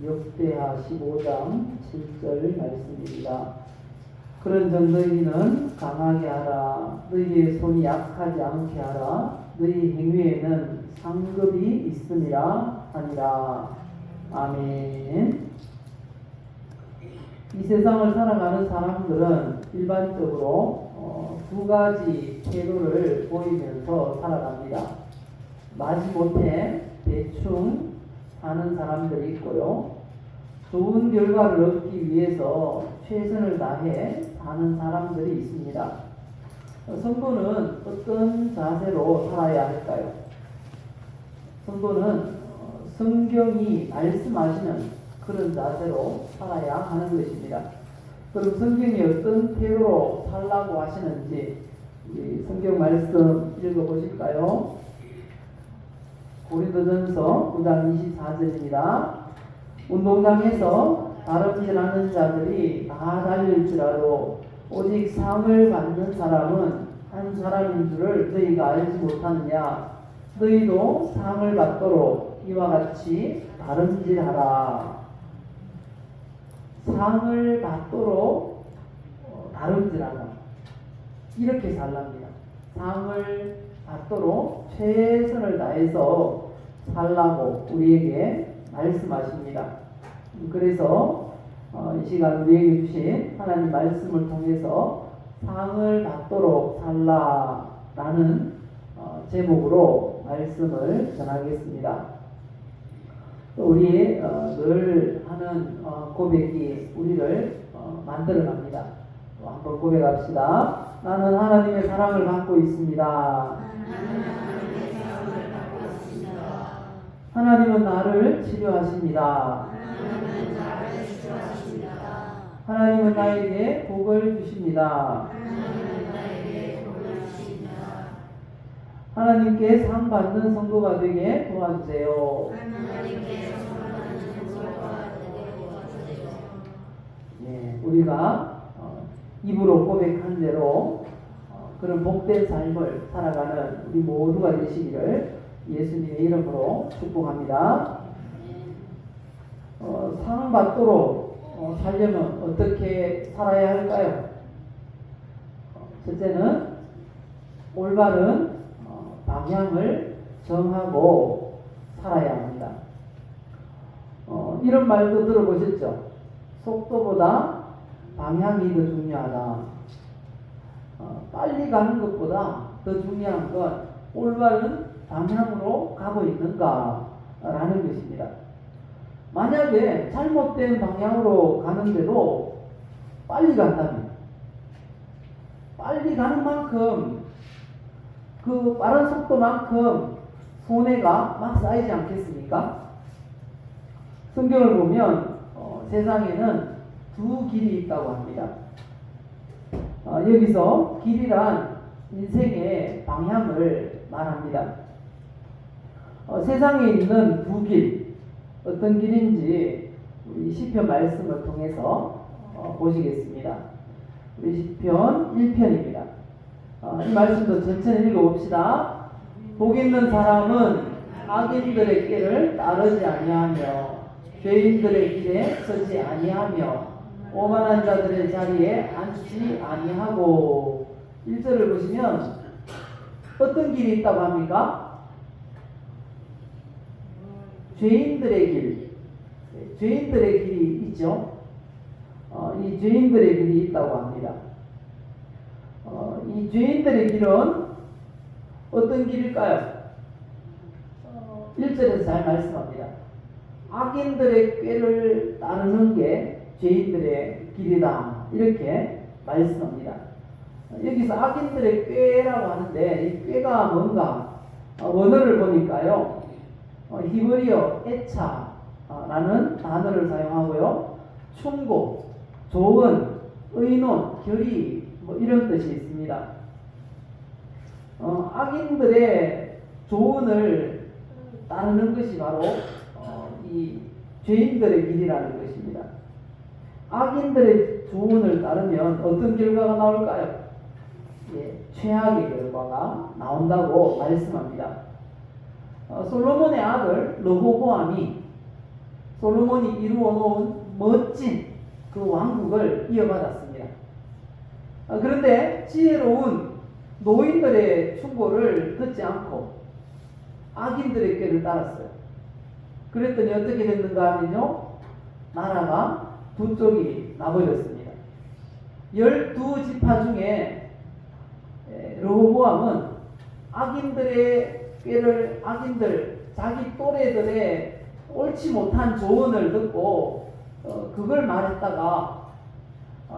역대하 15장 7절 말씀입니다. 그런즉 너희는 강하게 하라. 너희의 손이 약하지 않게 하라. 너희 행위에는 상급이 있음이라 하니라. 아멘. 이 세상을 살아가는 사람들은 일반적으로 두 가지 태도를 보이면서 살아갑니다. 마지못해 대충 사는 사람들이 있고요. 좋은 결과를 얻기 위해서 최선을 다해 사는 사람들이 있습니다. 성도는 어떤 자세로 살아야 할까요? 성도는 성경이 말씀하시는 그런 자세로 살아야 하는 것입니다. 그럼 성경이 어떤 태도로 살라고 하시는지 우리 성경 말씀 읽어보실까요? 고린도전서 9장 24절입니다. 운동장에서 다름질하는 자들이 다 달릴지라도 오직 상을 받는 사람은 한 사람인 줄을 너희가 알지 못하느냐. 너희도 상을 받도록 이와 같이 다름질하라. 상을 받도록 다름질하라. 이렇게 살랍니다. 상을 받도록 최선을 다해서 살라고 우리에게 말씀하십니다. 그래서 이 시간 우리에게 주신 하나님 말씀을 통해서 상을 받도록 살라라는 제목으로 말씀을 전하겠습니다. 우리 늘 하는 고백이 우리를 만들어갑니다. 한번 고백합시다. 나는 하나님의 사랑을 받고 있습니다. 하나님은 나를 치료하십니다. 하나님은 나에게 복을 주십니다. 하나님께 상 받는 성도가 되게 도와주세요. 네, 우리가 입으로 고백한 대로 그런 복된 삶을 살아가는 우리 모두가 되시기를 예수님의 이름으로 축복합니다. 상 받도록 살려면 어떻게 살아야 할까요? 첫째는 올바른 방향을 정하고 살아야 합니다. 이런 말도 들어보셨죠? 속도보다 방향이 더 중요하다. 빨리 가는 것보다 더 중요한 건 올바른 방향으로 가고 있는가라는 것입니다. 만약에 잘못된 방향으로 가는데도 빨리 간다면 빨리 가는 만큼 그 빠른 속도만큼 손해가 막 쌓이지 않겠습니까? 성경을 보면 세상에는 두 길이 있다고 합니다. 여기서 길이란 인생의 방향을 말합니다. 세상에 있는 두 길, 어떤 길인지 우리 시편 말씀을 통해서 보시겠습니다. 우리 시편 1편입니다. 이 말씀도 천천히 읽어봅시다. 복 있는 사람은 악인들의 길을 따르지 아니하며 죄인들의 길에 서지 아니하며 오만한 자들의 자리에 앉지 아니하고. 1절을 보시면 어떤 길이 있다고 합니까? 죄인들의 길, 죄인들의 길이 있죠. 이 죄인들의 길이 있다고 합니다. 이 죄인들의 길은 어떤 길일까요? 1절에서 잘 말씀합니다. 악인들의 꾀를 따르는 게 죄인들의 길이다. 이렇게 말씀합니다. 여기서 악인들의 꾀라고 하는데 이 꾀가 뭔가 원어를 보니까요. 히브리어 에차라는 단어를 사용하고요. 충고, 조언, 의논, 결의 이런 뜻이 있습니다. 악인들의 조언을 따르는 것이 바로 이 죄인들의 길이라는 것입니다. 악인들의 조언을 따르면 어떤 결과가 나올까요? 최악의 결과가 나온다고 말씀합니다. 솔로몬의 아들 르호보암이 솔로몬이 이루어 놓은 멋진 그 왕국을 이어받았습니다. 그런데 지혜로운 노인들의 충고를 듣지 않고 악인들의 꾀를 따랐어요. 그랬더니 어떻게 됐는가 하면요, 나라가 두 쪽이 나버렸습니다. 12지파 중에 르호보암은 악인들의 꾀를, 자기 또래들의 옳지 못한 조언을 듣고 그걸 말했다가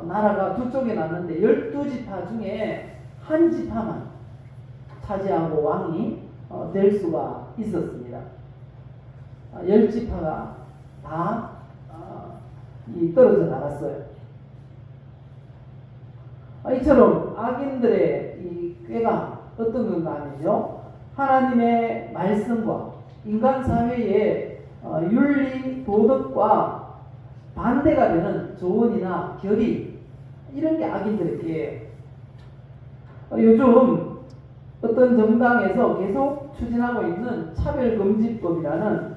나라가 두 쪽에 났는데 12지파 중에 한 지파만 차지하고 왕이 될 수가 있었습니다. 10지파가 다 떨어져 나갔어요. 이처럼 악인들의 이 꾀가 어떤 건가 하면요, 하나님의 말씀과 인간 사회의 윤리, 도덕과 반대가 되는 조언이나 결의, 이런 게 악인들의 꾀예요. 요즘 어떤 정당에서 계속 추진하고 있는 차별금지법이라는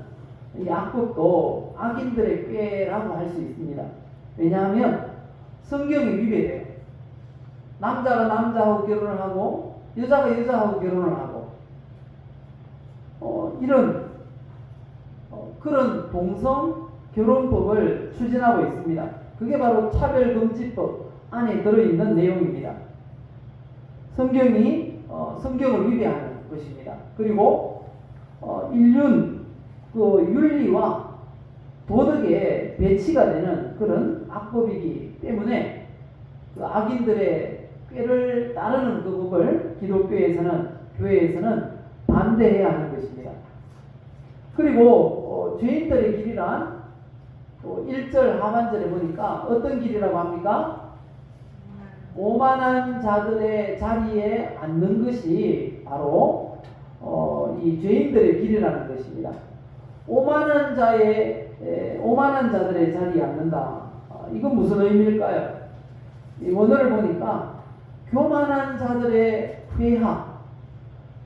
이 악법도 악인들의 꾀라고 할 수 있습니다. 왜냐하면 성경이 위배돼요. 남자가 남자하고 결혼을 하고 여자가 여자하고 결혼을 하고 이런 그런 동성 결혼법을 추진하고 있습니다. 그게 바로 차별금지법 안에 들어있는 내용입니다. 성경을 위배하는 것입니다. 그리고 인륜, 윤리와 도덕에 배치가 되는 그런 악법이기 때문에 그 악인들의 꾀를 따르는 그 법을 기독교에서는, 교회에서는 반대해야 하는 것입니다. 그리고 죄인들의 길이란 1절 하반절에 보니까 어떤 길이라고 합니까? 오만한 자들의 자리에 앉는 것이 바로 이 죄인들의 길이라는 것입니다. 오만한 자들의 자리에 앉는다. 이건 무슨 의미일까요? 이 원어를 보니까 교만한 자들의 회학,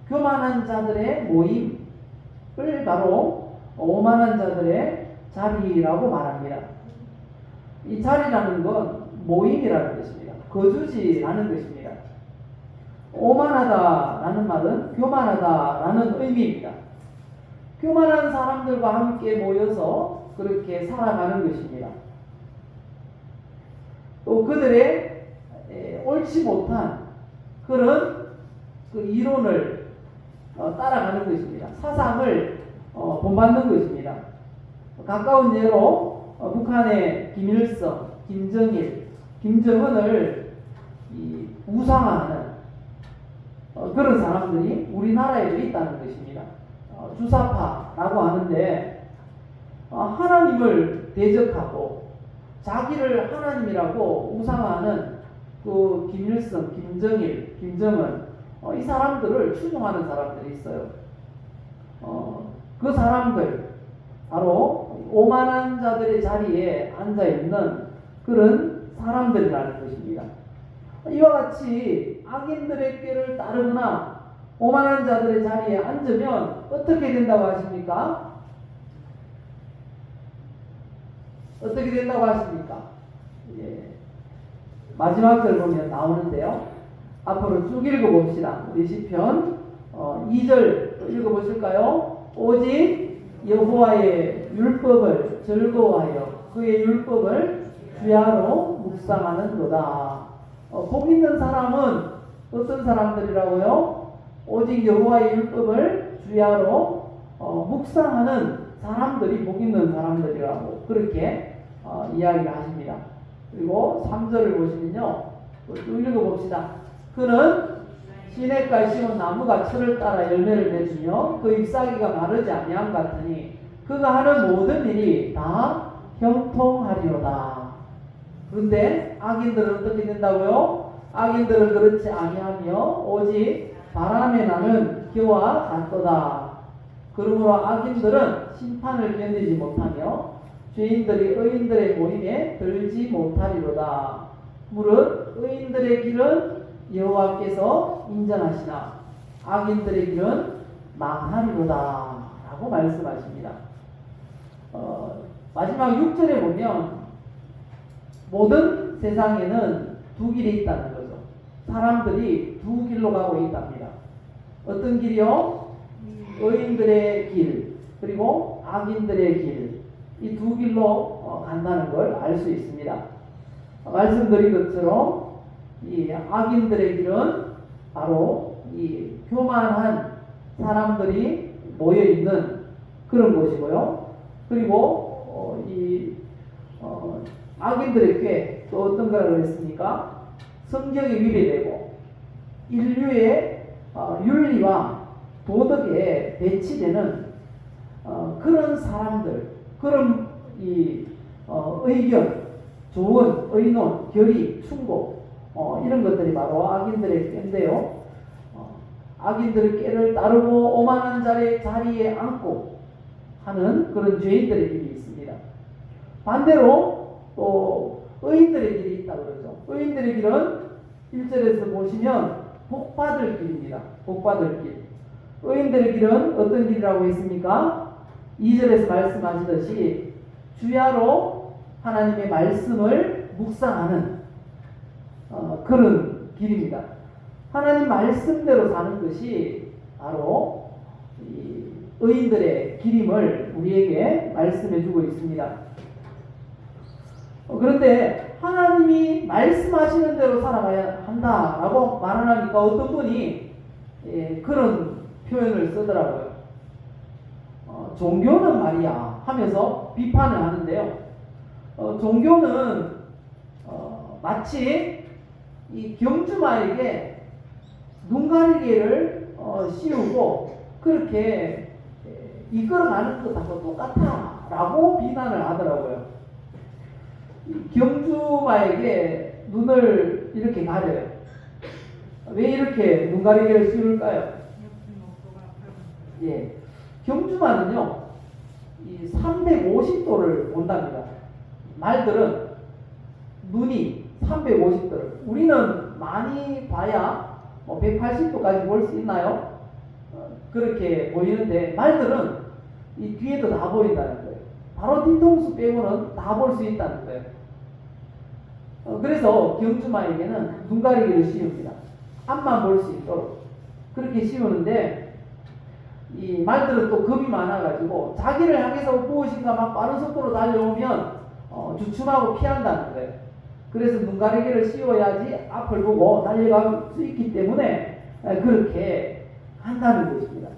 교만한 자들의 모임을 바로 오만한 자들의 자리라고 말합니다. 이 자리라는 건 모임이라는 것입니다. 거주지라는 것입니다. 오만하다라는 말은 교만하다라는 의미입니다. 교만한 사람들과 함께 모여서 그렇게 살아가는 것입니다. 또 그들의 옳지 못한 그런 그 이론을 따라가는 것입니다. 사상을 본받는 것입니다. 가까운 예로 북한의 김일성, 김정일, 김정은을 우상화하는 그런 사람들이 우리나라에도 있다는 것입니다. 주사파라고 하는데 하나님을 대적하고 자기를 하나님이라고 우상화하는 그 김일성, 김정일, 김정은 이 사람들을 추종하는 사람들이 있어요. 그 사람들 바로 오만한 자들의 자리에 앉아 있는 그런 사람들이라는 것입니다. 이와 같이 악인들의 꾀를 따르거나 오만한 자들의 자리에 앉으면 어떻게 된다고 하십니까? 어떻게 된다고 하십니까? 마지막 절 보면 나오는데요. 앞으로 쭉 읽어봅시다. 우리 시편 2절 또 읽어보실까요? 오직 여호와의 율법을 즐거워하여 그의 율법을 주야로 묵상하는 거다. 복 있는 사람은 어떤 사람들이라고요? 오직 여호와의 율법을 주야로 묵상하는 사람들이 복 있는 사람들이라고 그렇게 이야기를 하십니다. 그리고 3절을 보시면요, 쭉 읽어봅시다. 그는 시냇가에 심은 나무가 철을 따라 열매를 맺으며 그 잎사귀가 마르지 아니함 같으니 그가 하는 모든 일이 다 형통하리로다. 그런데 악인들은 어떻게 된다고요? 악인들은 그렇지 아니하며 오직 바람에 나는 겨와 같도다. 그러므로 악인들은 심판을 견디지 못하며 죄인들이 의인들의 모임에 들지 못하리로다. 무릇 의인들의 길은 여호와께서 인정하시나 악인들의 길은 망하리로다 라고 말씀하십니다. 마지막 6절에 보면 모든 세상에는 두 길이 있다는 거죠. 사람들이 두 길로 가고 있답니다. 어떤 길이요? 의인들의 길, 그리고 악인들의 길. 이 두 길로 간다는 걸 알 수 있습니다. 말씀드린 것처럼 이 악인들의 길은 바로 이 교만한 사람들이 모여 있는 그런 곳이고요. 그리고 악인들의 꾀, 또 어떤 거라고 했습니까? 성경에 위배되고 인류의 윤리와 도덕에 배치되는 그런 사람들, 그런 의견, 좋은 의논, 결의, 충고, 이런 것들이 바로 악인들의 꾀인데요. 악인들의 꾀를 따르고 오만한 자리에 앉고 하는 그런 죄인들의 길이 있습니다. 반대로 또 의인들의 길이 있다고 그러죠. 의인들의 길은 1절에서 보시면 복받을 길입니다. 복받을 길. 의인들의 길은 어떤 길이라고 했습니까? 2절에서 말씀하시듯이 주야로 하나님의 말씀을 묵상하는 그런 길입니다. 하나님 말씀대로 사는 것이 바로 이 의인들의 길임을 우리에게 말씀해 주고 있습니다. 그런데 하나님이 말씀하시는 대로 살아가야 한다라고 말하니까 어떤 분이 그런 표현을 쓰더라고요. 종교는 말이야 하면서 비판을 하는데요. 종교는 마치 이 경주마에게 눈가리개를 씌우고 그렇게 이끌어가는 것하고 똑같아 라고 비난을 하더라고요. 경주마에게 눈을 이렇게 가려요. 왜 이렇게 눈가리개를 씌울까요? 예, 경주마는요 350도를 본답니다. 말들은 눈이 350도를, 우리는 많이 봐야 180도까지 볼 수 있나요? 그렇게 보이는데 말들은 이 뒤에도 다 보인다는 거예요. 바로 뒤통수 빼고는 다 볼 수 있다는 거예요. 그래서 경주마에게는 눈가리개를 씌웁니다. 앞만 볼 수 있도록 그렇게 씌우는데 이 말들은 또 겁이 많아가지고 자기를 향해서 무엇인가 막 빠른 속도로 달려오면 주춤하고 피한다는 거예요. 그래서 눈가리개를 씌워야지 앞을 보고 달려갈 수 있기 때문에 그렇게 한다는 것입니다.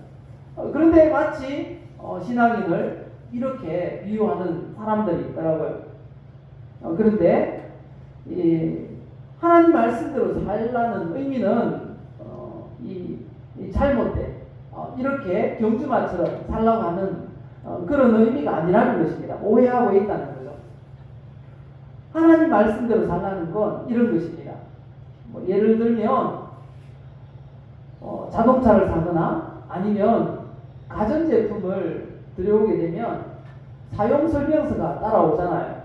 그런데 마치 신앙인을 이렇게 비유하는 사람들이 있더라고요. 그런데 하나님 말씀대로 살라는 의미는 이 잘못된 이렇게 경주마처럼 살라고 하는 그런 의미가 아니라는 것입니다. 오해하고 있다는 거죠. 하나님 말씀대로 살라는 건 이런 것입니다. 예를 들면 자동차를 사거나 아니면 가전제품을 들여오게 되면 사용설명서가 따라오잖아요.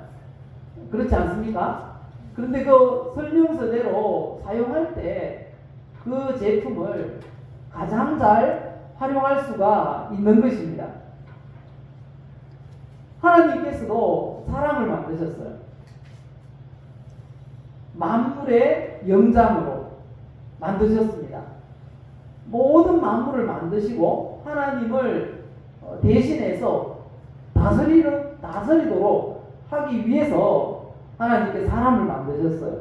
그렇지 않습니까? 그런데 그 설명서대로 사용할 때 그 제품을 가장 잘 활용할 수가 있는 것입니다. 하나님께서도 사람을 만드셨어요. 만물의 영장으로 만드셨습니다. 모든 만물을 만드시고 하나님을 대신해서 다스리도록 하기 위해서 하나님께 사람을 만드셨어요.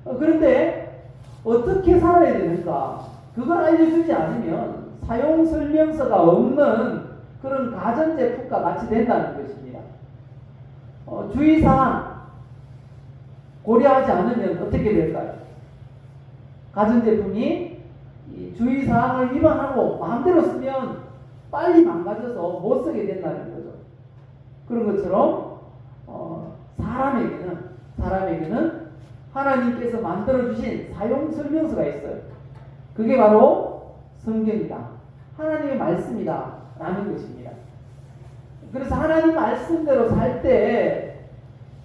그런데 어떻게 살아야 되는가? 그걸 알려주지 않으면 사용 설명서가 없는 그런 가전제품과 같이 된다는 것입니다. 주의사항 고려하지 않으면 어떻게 될까요? 가전제품이 주의사항을 위반하고 마음대로 쓰면 빨리 망가져서 못 쓰게 된다는 거죠. 그런 것처럼 사람에게는 하나님께서 만들어주신 사용 설명서가 있어요. 그게 바로 성경이다, 하나님의 말씀이다 라는 것입니다. 그래서 하나님 말씀대로 살 때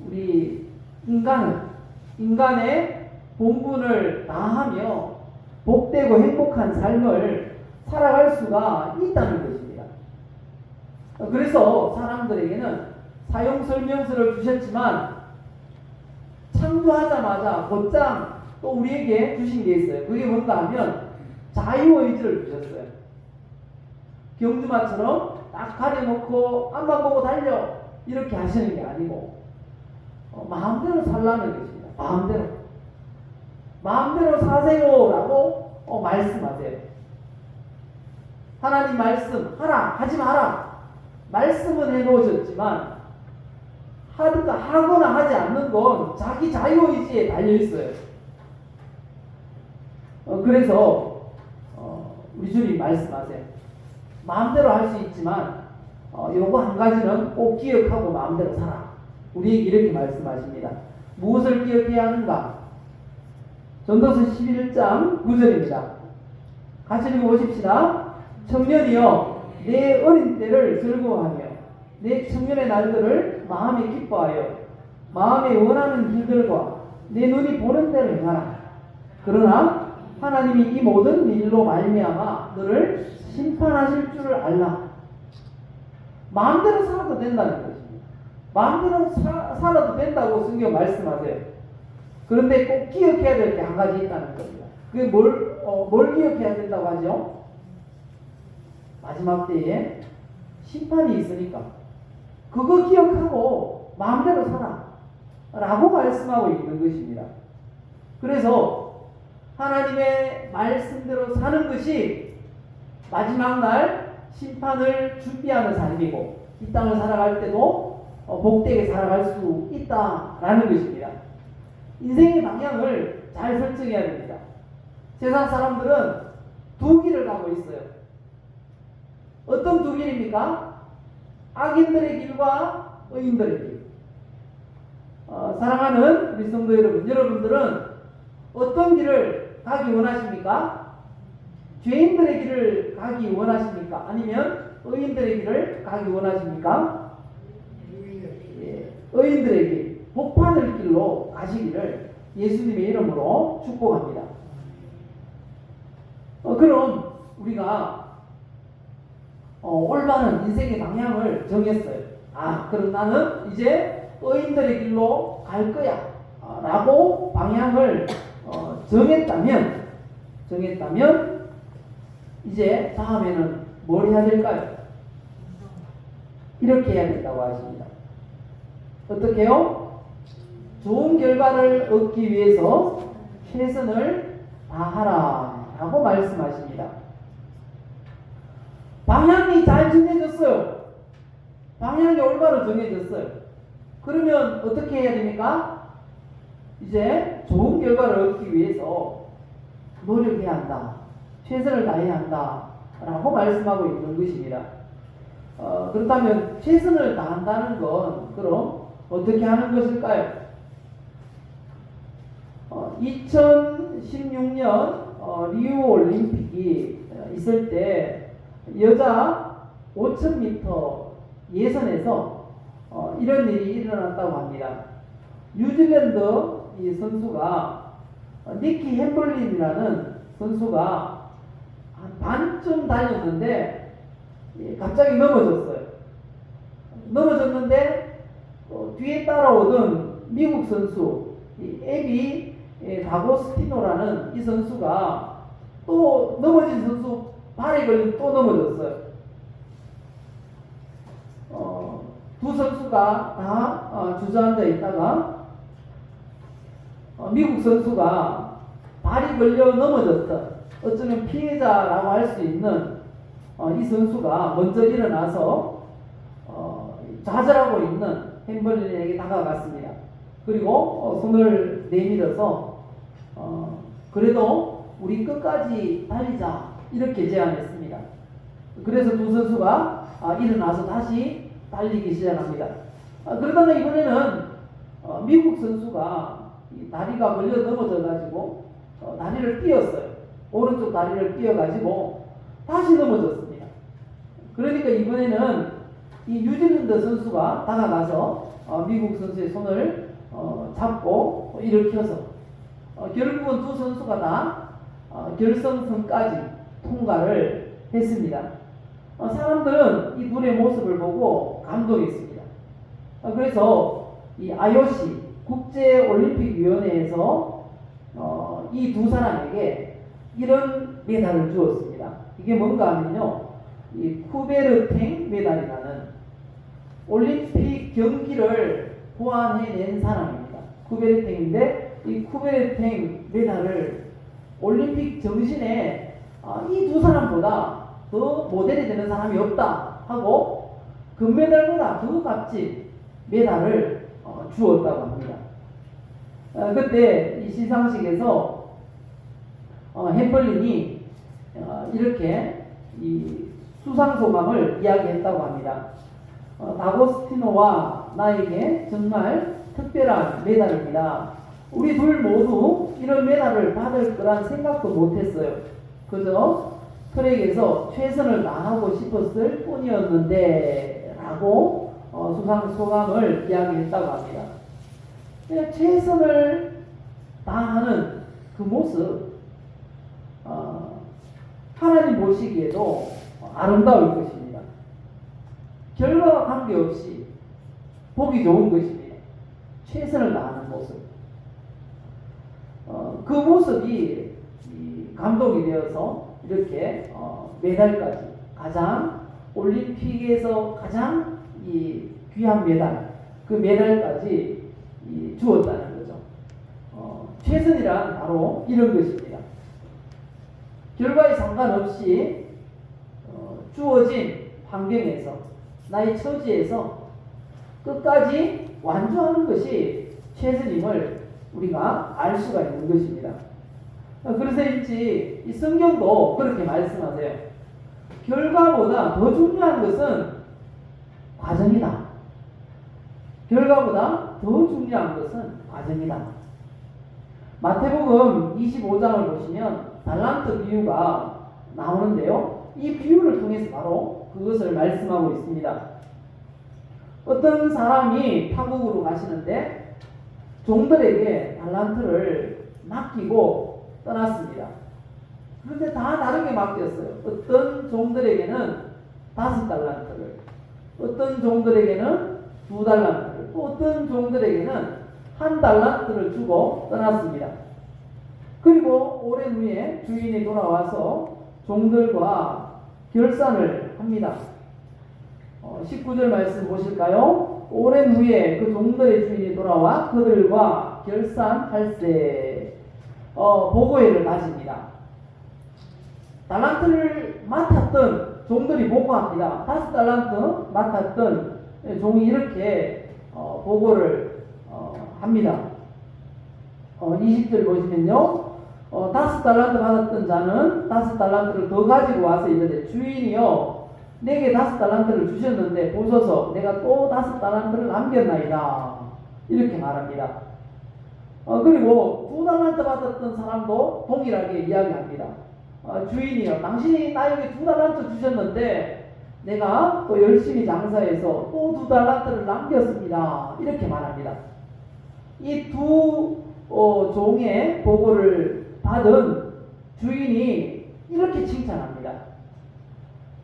우리 인간의 본분을 다하며 복되고 행복한 삶을 살아갈 수가 있다는 것입니다. 그래서 사람들에게는 사용 설명서를 주셨지만 창조하자마자 곧장 또 우리에게 주신 게 있어요. 그게 뭔가 하면 자유의지를 주셨어요. 경주마처럼 딱 가려놓고 앞만 보고 달려 이렇게 하시는 게 아니고 마음대로 살라는 것입니다. 마음대로 사세요라고 말씀하세요. 하나님 말씀 하라 하지 마라 말씀은 해놓으셨지만 하거나 하지 않는 건 자기 자유의지에 달려있어요. 그래서 우리 주님 말씀하세요. 마음대로 할 수 있지만 요거 한 가지는 꼭 기억하고 마음대로 살아. 우리에게 이렇게 말씀하십니다. 무엇을 기억해야 하는가? 전도서 11장 9절입니다. 같이 읽어보십시다. 청년이여 내 어린 때를 즐거워하며 내 청년의 날들을 마음에 기뻐하여 마음에 원하는 길들과 내 눈이 보는 대로 행하라. 그러나 하나님이 이 모든 일로 말미암아 너를 심판하실 줄을 알라. 마음대로 살아도 된다는 것입니다. 마음대로 살아도 된다고 성경 말씀하세요. 그런데 꼭 기억해야 될 게 한 가지 있다는 겁니다. 그게 뭘 기억해야 된다고 하죠? 마지막 때에 심판이 있으니까 그거 기억하고 마음대로 살아 라고 말씀하고 있는 것입니다. 그래서 하나님의 말씀대로 사는 것이 마지막 날 심판을 준비하는 삶이고 이 땅을 살아갈 때도 복되게 살아갈 수 있다라는 것입니다. 인생의 방향을 잘 설정해야 됩니다. 세상 사람들은 두 길을 가고 있어요. 어떤 두 길입니까? 악인들의 길과 의인들의 길. 사랑하는 우리 성도 여러분, 여러분들은 어떤 길을 가기 원하십니까? 죄인들의 길을 가기 원하십니까? 아니면 의인들의 길을 가기 원하십니까? 예, 의인들의 길, 복받을 길로 가시기를 예수님의 이름으로 축복합니다. 그럼 우리가 올바른 인생의 방향을 정했어요. 그럼 나는 이제 의인들의 길로 갈 거야 라고 방향을 정했다면 이제 다음에는 뭘 해야 될까요? 이렇게 해야 된다고 하십니다. 어떻게요? 좋은 결과를 얻기 위해서 최선을 다하라 라고 말씀하십니다. 방향이 잘 정해졌어요. 방향이 올바로 정해졌어요. 그러면 어떻게 해야 됩니까? 이제 좋은 결과를 얻기 위해서 노력해야 한다. 최선을 다해야 한다. 라고 말씀하고 있는 것입니다. 그렇다면 최선을 다한다는 건 그럼 어떻게 하는 것일까요? 2016년 리우 올림픽이 있을 때 여자 5000m 예선에서 이런 일이 일어났다고 합니다. 뉴질랜드 이 선수가 니키 햄블린이라는 선수가 한 반쯤 달렸는데 갑자기 넘어졌는데 뒤에 따라오던 미국 선수 에비 다고스티노라는 이 선수가 또 넘어진 선수 발에 걸려 또 넘어졌어요. 두 선수가 다 주저앉아 있다가 미국 선수가 발이 걸려 넘어졌던 어쩌면 피해자라고 할 수 있는 이 선수가 먼저 일어나서 좌절하고 있는 햄블린에게 다가갔습니다. 그리고 손을 내밀어서 그래도 우리 끝까지 달리자 이렇게 제안했습니다. 그래서 두 선수가 일어나서 다시 달리기 시작합니다. 그러다가 이번에는 미국 선수가 다리가 걸려 넘어져 가지고 다리를 띄었어요. 오른쪽 다리를 띄어가지고 다시 넘어졌습니다. 그러니까 이번에는 이 뉴질랜드 선수가 다가가서 미국 선수의 손을 잡고 일으켜서 결국은 두 선수가 다 결승선까지 통과를 했습니다. 사람들은 이 둘의 모습을 보고 감동했습니다. 그래서 이 IOC 국제올림픽위원회에서 이 두 사람에게 이런 메달을 주었습니다. 이게 뭔가 하면요, 이 쿠베르탱 메달이라는 올림픽 경기를 보완해낸 사람입니다. 쿠베르탱인데 이 쿠베르탱 메달을 올림픽 정신에 이 두 사람보다 더 모델이 되는 사람이 없다 하고 금메달보다 더 값진 메달을 주었다고 합니다. 그때 이 시상식에서 햄벌린이 이렇게 이 수상 소감을 이야기했다고 합니다. 다고스티노와 나에게 정말 특별한 메달입니다. 우리 둘 모두 이런 메달을 받을 거란 생각도 못했어요. 그저 트랙에서 최선을 다하고 싶었을 뿐이었는데 라고 수상 소감을 이야기했다고 합니다. 그냥 최선을 다하는 그 모습, 하나님 보시기에도 아름다울 것입니다. 결과와 관계없이 보기 좋은 것입니다. 최선을 다하는 모습. 그 모습이 감동이 되어서 이렇게 메달까지, 가장 올림픽에서 가장 이 귀한 메달, 그 메달까지 주었다는 거죠. 최선이란 바로 이런 것입니다. 결과에 상관없이 주어진 환경에서, 나의 처지에서 끝까지 완주하는 것이 최선임을 우리가 알 수가 있는 것입니다. 그래서인지 이 성경도 그렇게 말씀하세요. 결과보다 더 중요한 것은 과정이다. 결과보다 더 중요한 것은 과정이다. 마태복음 25장을 보시면 달란트 비유가 나오는데요. 이 비유를 통해서 바로 그것을 말씀하고 있습니다. 어떤 사람이 타국으로 가시는데 종들에게 달란트를 맡기고 떠났습니다. 그런데 다 다르게 맡겼어요. 어떤 종들에게는 5달란트를, 어떤 종들에게는 2달란트를, 또 어떤 종들에게는 1달란트를 주고 떠났습니다. 그리고 오랜 후에 주인이 돌아와서 종들과 결산을 합니다. 19절 말씀 보실까요? 오랜 후에 그 종들의 주인이 돌아와 그들과 결산할세. 보고회를 가집니다. 달란트를 맡았던 종들이 보고합니다. 5달란트 맡았던 종이 이렇게 보고를 합니다. 20절 보시면요. 5달란트 받았던 자는 5달란트를 더 가지고 와서 이르되 주인이여 내게 5달란트를 주셨는데 보소서 내가 또 5달란트를 남겼나이다. 이렇게 말합니다. 그리고 2달란트 받았던 사람도 동일하게 이야기합니다. 주인이여 당신이 나에게 2달란트 주셨는데 내가 또 열심히 장사해서 또 2달란트를 남겼습니다. 이렇게 말합니다. 이 두 종의 보고를 받은 주인이 이렇게 칭찬합니다.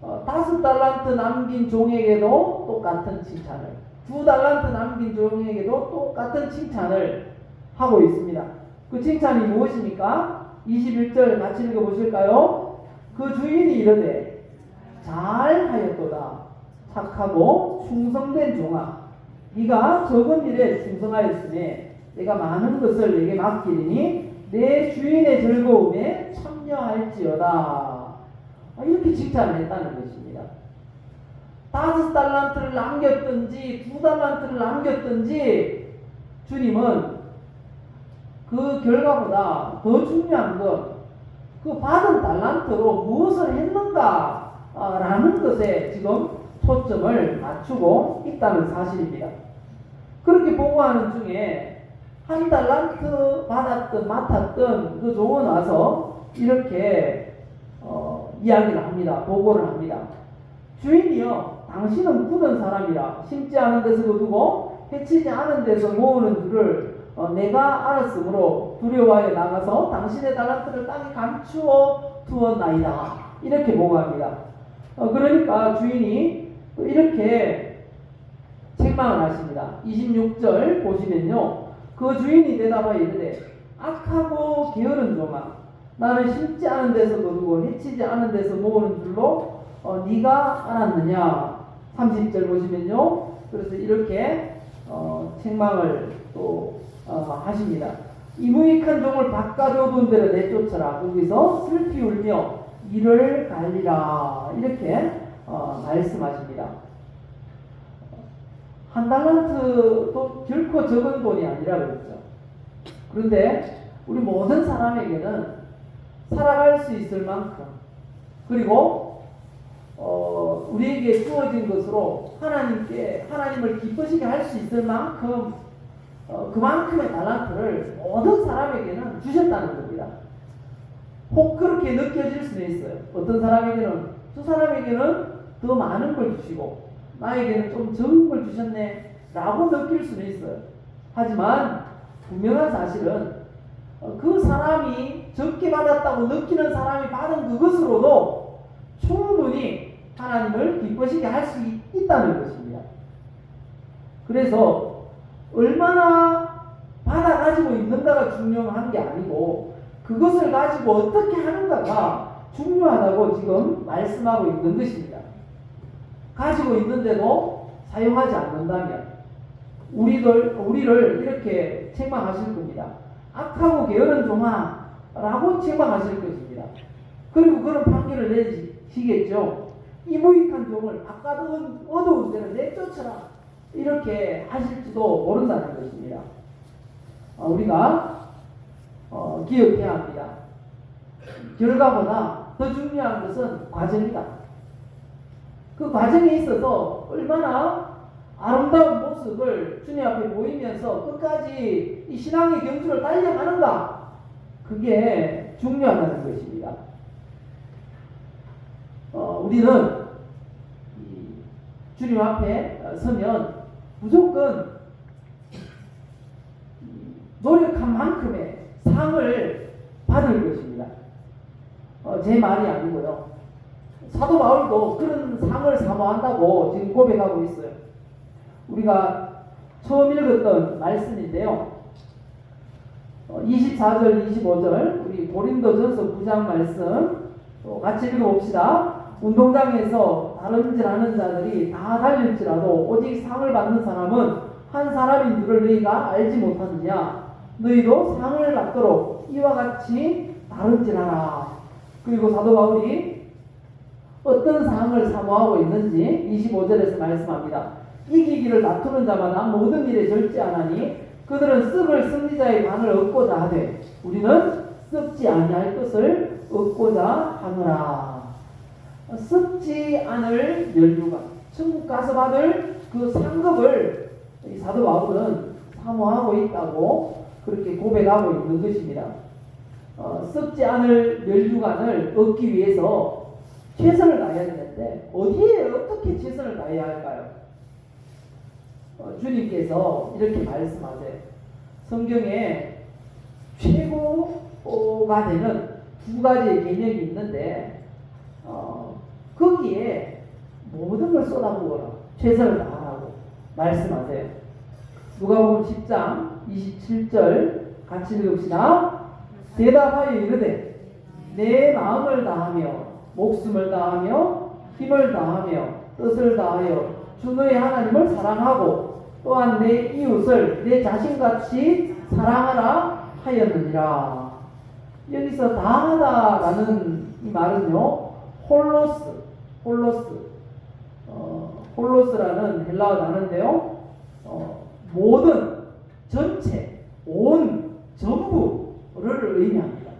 5달란트 남긴 종에게도 똑같은 칭찬을, 2달란트 남긴 종에게도 똑같은 칭찬을 하고 있습니다. 그 칭찬이 무엇입니까? 21절 같이 읽어보실까요? 그 주인이 이르되 잘하였도다 착하고 충성된 종아 네가 적은 일에 충성하였으니 내가 많은 것을 내게 맡기리니 내 주인의 즐거움에 참여할지어다. 이렇게 칭찬을 했다는 것입니다. 5달란트를 남겼든지 2달란트를 남겼든지 주님은 그 결과보다 더 중요한 것, 그 받은 달란트로 무엇을 했는가 라는 것에 지금 초점을 맞추고 있다는 사실입니다. 그렇게 보고하는 중에 1달란트 받았던 맡았던 그 종은 와서 이렇게 이야기를 합니다. 보고를 합니다. 주인이여 당신은 굳은 사람이라 심지 않은 데서 거두고 해치지 않은 데서 모으는 줄을 내가 알았으므로 두려워하여 나가서 당신의 달란트를 땅에 감추어 두었나이다. 이렇게 보고합니다. 그러니까 주인이 이렇게 제가 책망을 하십니다. 26절 보시면요. 그 주인이 대답하여 이르되 악하고 게으른 종아, 나는 심지 않은 데서 거두고 해치지 않은 데서 모으는 줄로 네가 알았느냐. 30절 보시면요. 그래서 이렇게 책망을 또 하십니다. 이 무익한 종을 바깥으로 대로 내쫓아라. 거기서 슬피 울며 이를 갈리라. 이렇게 말씀하십니다. 한 달란트도 결코 적은 돈이 아니라 그랬죠. 그런데 우리 모든 사람에게는 살아갈 수 있을 만큼, 그리고 우리에게 주어진 것으로 하나님을 기쁘시게 할 수 있을 만큼 그만큼의 달란트를 모든 사람에게는 주셨다는 겁니다. 혹 그렇게 느껴질 수는 있어요. 어떤 사람에게는, 저 사람에게는 더 많은 걸 주시고 나에게는 좀 적은 걸 주셨네 라고 느낄 수는 있어요. 하지만 분명한 사실은 그 사람이 적게 받았다고 느끼는 사람이 받은 그것으로도 충분히 하나님을 기쁘시게 할 수 있다는 것입니다. 그래서 얼마나 받아가지고 있는가가 중요한 게 아니고 그것을 가지고 어떻게 하는가가 중요하다고 지금 말씀하고 있는 것입니다. 가지고 있는데도 사용하지 않는다면 우리를 이렇게 책망하실 겁니다. 악하고 게으른 종아 라고 책망하실 것입니다. 그리고 그런 판결을 내시겠죠. 이 무익한 종을 바깥 어두운 데로 내쫓아라. 이렇게 하실지도 모른다는 것입니다. 우리가 기억해야 합니다. 결과보다 더 중요한 것은 과정이다. 그 과정에 있어서 얼마나 아름다운 모습을 주님 앞에 보이면서 끝까지 이 신앙의 경주를 달려가는가, 그게 중요하다는 것입니다. 우리는 주님 앞에 서면 무조건 노력한 만큼의 상을 받을 것입니다. 제 말이 아니고요. 사도 바울도 그런 상을 사모한다고 지금 고백하고 있어요. 우리가 처음 읽었던 말씀인데요. 24절, 25절 우리 고린도전서 9장 말씀 같이 읽어봅시다. 운동장에서 다름질하는 자들이 다 달릴지라도 오직 상을 받는 사람은 한 사람인 줄을 너희가 알지 못하느냐. 너희도 상을 받도록 이와 같이 다름질하라. 그리고 사도 바울이 어떤 상을 사모하고 있는지 25절에서 말씀합니다. 이기기를 다투는 자마다 모든 일에 절제하나니 그들은 썩을 승리자의 관을 얻고자 하되 우리는 썩지 아니할 것을 얻고자 하노라. 썩지 않을 면류관, 천국 가서 받을 그 상급을 이 사도 바울은 사모하고 있다고 그렇게 고백하고 있는 것입니다. 썩지 않을 면류관을 얻기 위해서 최선을 다해야 되는데 어디에 어떻게 최선을 다해야 할까요? 주님께서 이렇게 말씀하세요. 성경에 최고가 되는 두 가지의 개념이 있는데 거기에 모든 걸 쏟아부어라. 최선을 다하라고 말씀하세요. 누가복음 10장 27절 같이 읽읍시다. 대답하여 이르되 내 마음을 다하며 목숨을 다하며 힘을 다하며 뜻을 다하여 주 너의 하나님을 사랑하고 또한 내 이웃을 내 자신같이 사랑하라 하였느니라. 여기서 다하다라는 이 말은요, 홀로스라는 헬라어 단어인데요, 모든, 전체, 온, 전부를 의미합니다.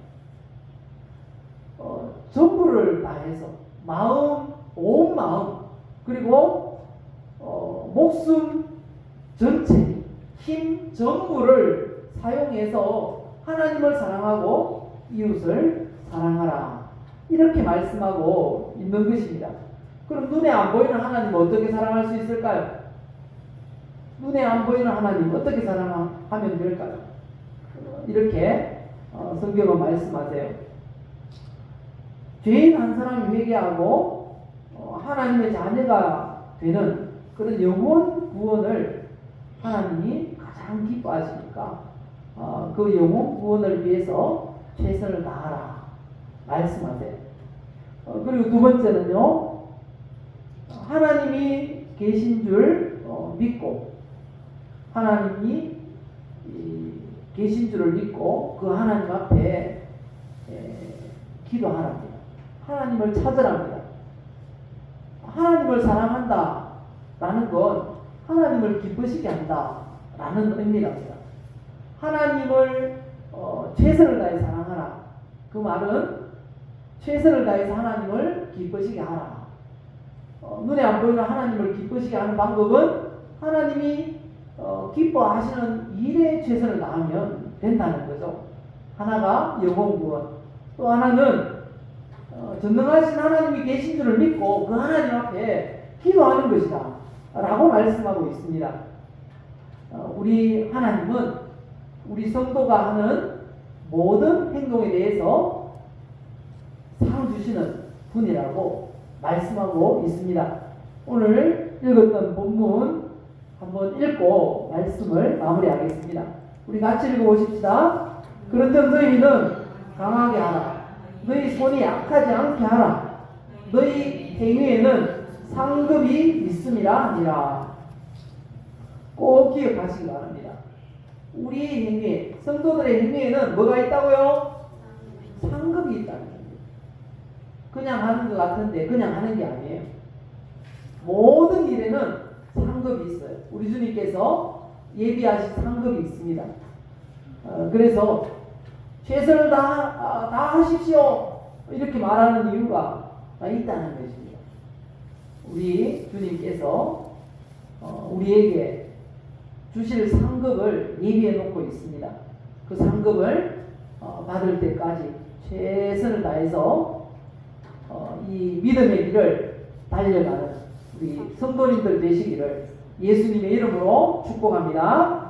전부를 다해서 마음, 온 마음, 그리고 목숨 전체, 힘 전부를 사용해서 하나님을 사랑하고 이웃을 사랑하라. 이렇게 말씀하고 있는 것입니다. 그럼 눈에 안 보이는 하나님 어떻게 사랑할 수 있을까요? 눈에 안 보이는 하나님 어떻게 사랑하면 될까요? 이렇게 성경은 말씀하세요. 죄인 한 사람이 회개하고 하나님의 자녀가 되는 그런 영혼 구원을 하나님이 가장 기뻐하시니까 그 영혼 구원을 위해서 최선을 다하라 말씀하세요. 그리고 두 번째는요, 하나님이 계신 줄 믿고, 하나님이 계신 줄을 믿고 그 하나님 앞에 기도하랍니다. 하나님을 찾으랍니다. 하나님을 사랑한다 라는 건 하나님을 기쁘시게 한다 라는 의미랍니다. 하나님을 최선을 다해 사랑하라. 그 말은 최선을 다해서 하나님을 기쁘시게 하라. 눈에 안 보이는 하나님을 기쁘시게 하는 방법은 하나님이 기뻐하시는 일에 최선을 다하면 된다는 거죠. 하나가 영혼 구원, 또 하나는 전능하신 하나님이 계신 줄을 믿고 그 하나님 앞에 기도하는 것이다 라고 말씀하고 있습니다. 우리 하나님은 우리 성도가 하는 모든 행동에 대해서 상 주시는 분이라고 말씀하고 있습니다. 오늘 읽었던 본문 한번 읽고 말씀을 마무리하겠습니다. 우리 같이 읽어보십시다. 그런즉 너희는 강하게 하라. 너희 손이 약하지 않게 하라. 너희 행위에는 상급이 있음이라 하니라. 꼭 기억하시기 바랍니다. 우리의 행위, 성도들의 행위에는 뭐가 있다고요? 상급이 있다는 겁니다. 그냥 하는 것 같은데 그냥 하는 게 아니에요. 모든 일에는 상급이 있어요. 우리 주님께서 예비하신 상급이 있습니다. 그래서 최선을 다하십시오 이렇게 말하는 이유가 있다는 것입니다. 우리 주님께서 우리에게 주실 상급을 예비해 놓고 있습니다. 그 상급을 받을 때까지 최선을 다해서 이 믿음의 길을 달려가는 우리 성도님들 되시기를 예수님의 이름으로 축복합니다.